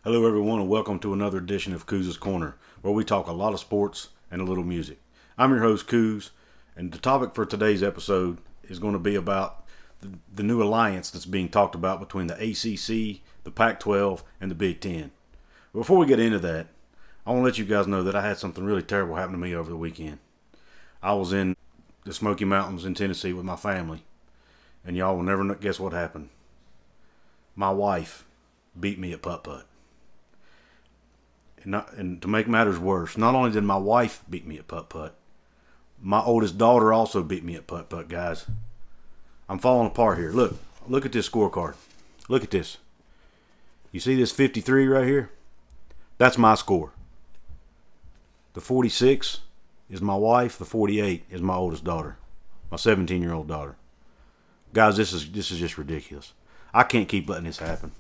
Hello everyone and welcome to another edition of Cooz's Corner, where we talk a lot of sports and a little music. I'm your host Cooz, and the topic for today's episode is going to be about the new alliance that's being talked about between the ACC, the Pac-12, and the Big Ten. Before we get into that, I want to let you guys know that I had something really terrible happen to me over the weekend. I was in the Smoky Mountains in Tennessee with my family, and y'all will never guess what happened. My wife beat me at putt-putt. And to make matters worse, not only did my wife beat me at putt-putt, my oldest daughter also beat me at putt-putt, guys. I'm falling apart here. Look at this scorecard. Look at this. You see this 53 right here? That's my score. The 46 is my wife. The 48 is my oldest daughter, my 17-year-old daughter. Guys, this is just ridiculous. I can't keep letting this happen.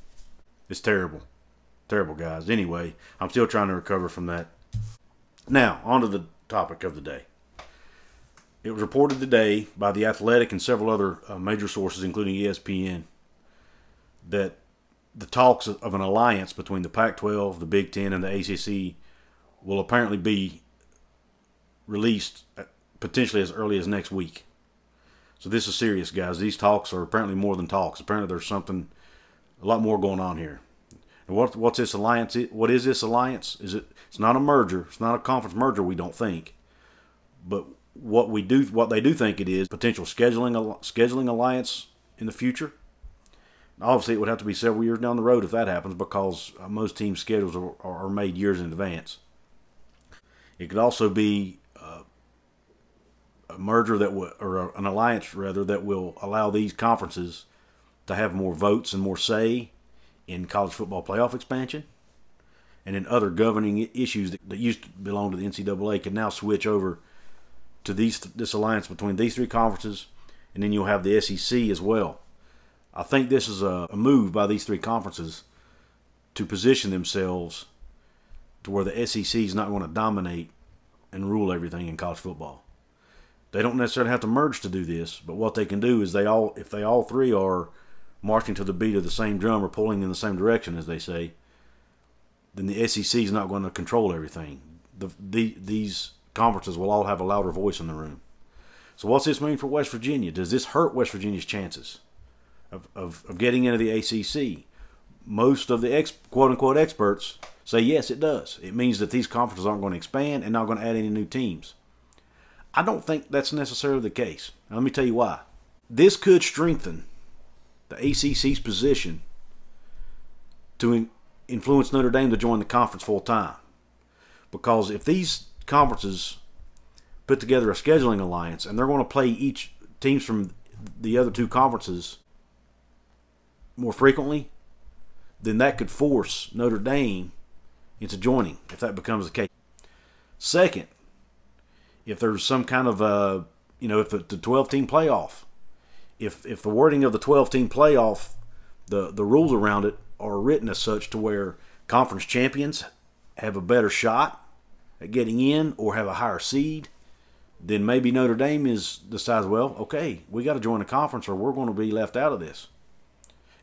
It's terrible. Terrible, guys. Anyway, I'm still trying to recover from that. Now, on to the topic of the day. It was reported today by The Athletic and several other major sources, including ESPN, that the talks of an alliance between the Pac-12, the Big Ten, and the ACC will apparently be released potentially as early as next week. So this is serious, guys. These talks are apparently more than talks. Apparently there's something, a lot more going on here. And what's this alliance? What is this alliance? It's not a merger. It's not a conference merger, we don't think. But what they do think it is potential scheduling alliance in the future. Obviously, it would have to be several years down the road if that happens, because most teams' schedules are made years in advance. It could also be a merger or an alliance rather, that will allow these conferences to have more votes and more say in college football playoff expansion, and in other governing issues that used to belong to the NCAA can now switch over to this alliance between these three conferences, and then you'll have the SEC as well. I think this is a move by these three conferences to position themselves to where the SEC is not going to dominate and rule everything in college football. They don't necessarily have to merge to do this, but what they can do is if they all three are marching to the beat of the same drum or pulling in the same direction, as they say, then the SEC is not going to control everything. These conferences will all have a louder voice in the room. So what's this mean for West Virginia? Does this hurt West Virginia's chances of getting into the ACC? Most of the quote-unquote experts say yes, it does. It means that these conferences aren't going to expand and not going to add any new teams. I don't think that's necessarily the case. Now, let me tell you why. This could strengthen the ACC's position to influence Notre Dame to join the conference full time. Because if these conferences put together a scheduling alliance and they're going to play each teams from the other two conferences more frequently, then that could force Notre Dame into joining, if that becomes the case. Second, if there's some kind of if the 12-team playoff, if the wording of the 12-team playoff, the rules around it are written as such to where conference champions have a better shot at getting in or have a higher seed, then maybe Notre Dame decides, well, okay, we got to join a conference or we're going to be left out of this.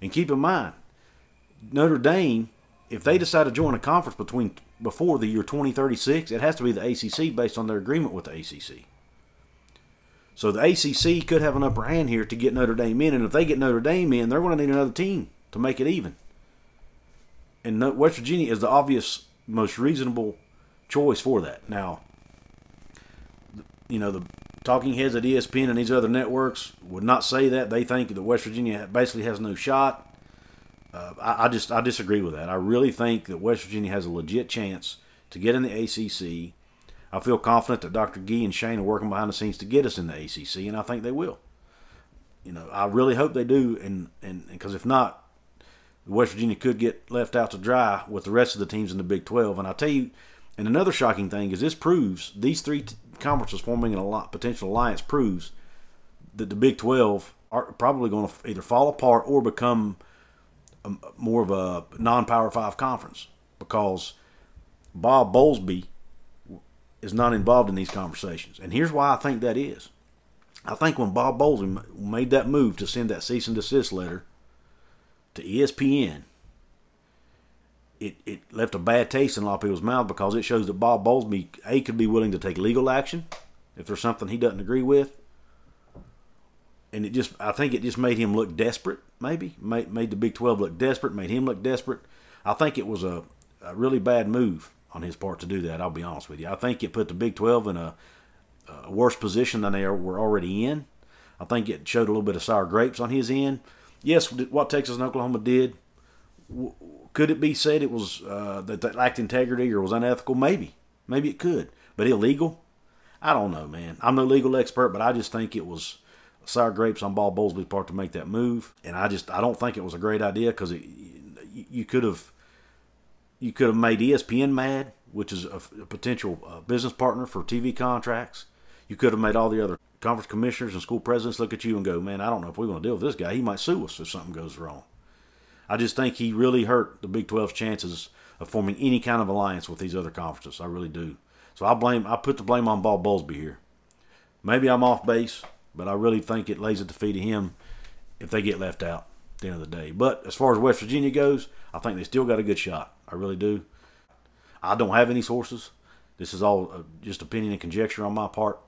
And keep in mind, Notre Dame, if they decide to join a conference before the year 2036, it has to be the ACC based on their agreement with the ACC. So the ACC could have an upper hand here to get Notre Dame in, and if they get Notre Dame in, they're going to need another team to make it even. And West Virginia is the obvious, most reasonable choice for that. Now, the talking heads at ESPN and these other networks would not say that. They think that West Virginia basically has no shot. I disagree with that. I really think that West Virginia has a legit chance to get in the ACC. I feel confident that Dr. Gee and Shane are working behind the scenes to get us in the ACC, and I think they will. I really hope they do, and because if not, West Virginia could get left out to dry with the rest of the teams in the Big 12. And I'll tell you, and another shocking thing is this proves, these three conferences forming a potential alliance proves that the Big 12 are probably going to either fall apart or become more of a non-Power 5 conference, because Bob Bowlesby is not involved in these conversations. And here's why I think that is. I think when Bob Bowlesby made that move to send that cease and desist letter to ESPN, it left a bad taste in a lot of people's mouth because it shows that Bob Bowlesby, A, could be willing to take legal action if there's something he doesn't agree with. And I think it just made him look desperate, maybe. Made the Big 12 look desperate, made him look desperate. I think it was a really bad move on his part to do that, I'll be honest with you. I think it put the Big 12 in a worse position than they were already in. I think it showed a little bit of sour grapes on his end. Yes, what Texas and Oklahoma did, could it be said it was that they lacked integrity or was unethical? Maybe. Maybe it could. But illegal? I don't know, man. I'm no legal expert, but I just think it was sour grapes on Bob Bowlesby's part to make that move. And I don't think it was a great idea because you could have made ESPN mad, which is a potential business partner for TV contracts. You could have made all the other conference commissioners and school presidents look at you and go, man, I don't know if we're going to deal with this guy. He might sue us if something goes wrong. I just think he really hurt the Big 12's chances of forming any kind of alliance with these other conferences. I really do. So I put the blame on Bob Bowlesby here. Maybe I'm off base, but I really think it lays at the feet of him if they get left out at the end of the day. But as far as West Virginia goes, I think they still got a good shot. I really do. I don't have any sources. This is all just opinion and conjecture on my part.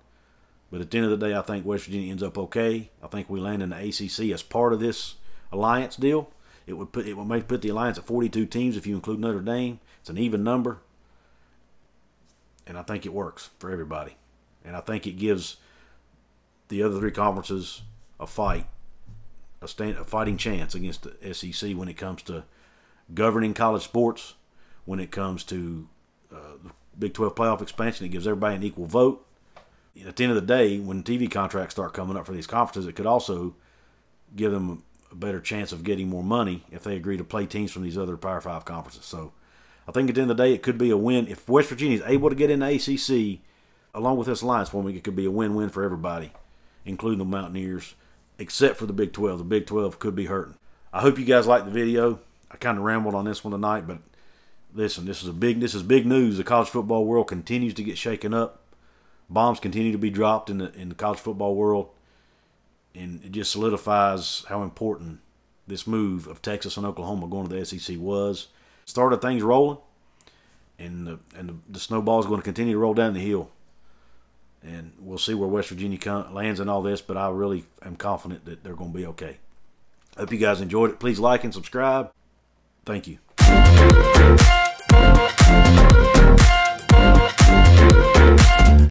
But at the end of the day, I think West Virginia ends up okay. I think we land in the ACC as part of this alliance deal. It would put the alliance at 42 teams if you include Notre Dame. It's an even number. And I think it works for everybody. And I think it gives the other three conferences a fighting chance against the SEC when it comes to governing college sports, when it comes to the Big 12 playoff expansion. It gives everybody an equal vote. At the end of the day, when TV contracts start coming up for these conferences, it could also give them a better chance of getting more money if they agree to play teams from these other Power 5 conferences. So I think at the end of the day, it could be a win. If West Virginia is able to get in the ACC, along with this alliance forming, it could be a win-win for everybody, including the Mountaineers, except for the Big 12. The Big 12 could be hurting. I hope you guys liked the video. I kind of rambled on this one tonight, but listen, this is big news. The college football world continues to get shaken up. Bombs continue to be dropped in the college football world, and it just solidifies how important this move of Texas and Oklahoma going to the SEC was. Started things rolling, and the snowball is going to continue to roll down the hill. And we'll see where West Virginia lands in all this, but I really am confident that they're going to be okay. Hope you guys enjoyed it. Please like and subscribe. Thank you.